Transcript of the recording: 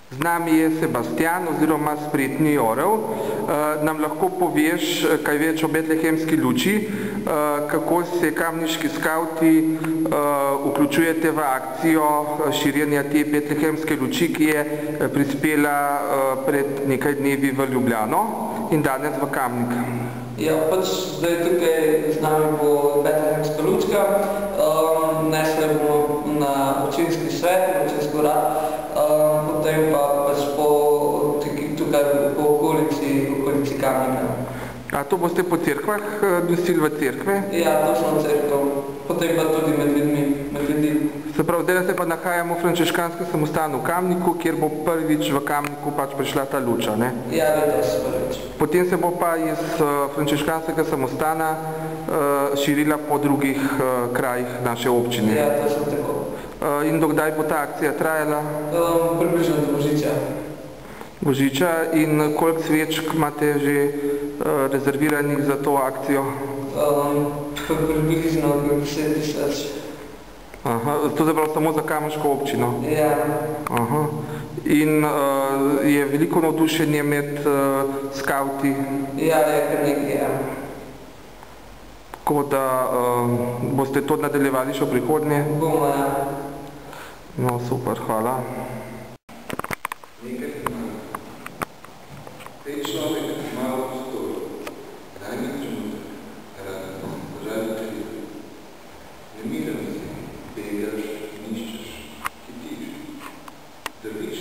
Z nami je Sebastian oziroma spretni orel. Nam lahko poveš kaj več o betlehemski luči, kako se kamniški skavti vključujete v akcijo širjenja te betlehemske luči, ki je prispela pred nekaj dnevi v Ljubljano in danes v Kamnik. Ja, pač zdaj tukaj z nami bo betlehemska lučka. Nesli bomo na občinski svet, občinski urad, potem pa pač tukaj po okolici Kamnika. A to boste po cerkvah nosili v cerkve? Ja, točno cerkvo. Potem pa tudi med ljudi. Se pravi, zdaj se pa nahajamo v frančiškanskem samostanu v Kamniku, kjer bo prvič v Kamniku pač prišla ta luča, ne? Ja, letos prvič. Potem se bo pa iz frančiškanskega samostana širila po drugih krajih naše občine. Ja, točno tako. In dokdaj bo ta akcija trajala? Približno do Božiča. Božiča in koliko svečk imate že rezerviranih za to akcijo? Približno 10 000. Aha, to je prav samo za kamniško občino? Ja. Aha. In je veliko navdušenje med skavti? Ja, je kar nekaj, ja. Tako da boste to nadaljevali še v prihodnje? Bomo, ja. No, super, hvala. Tej človek malo prostor, najmi trenutek, rad nemiren si, begaš, niščeš, hitiš, drviš,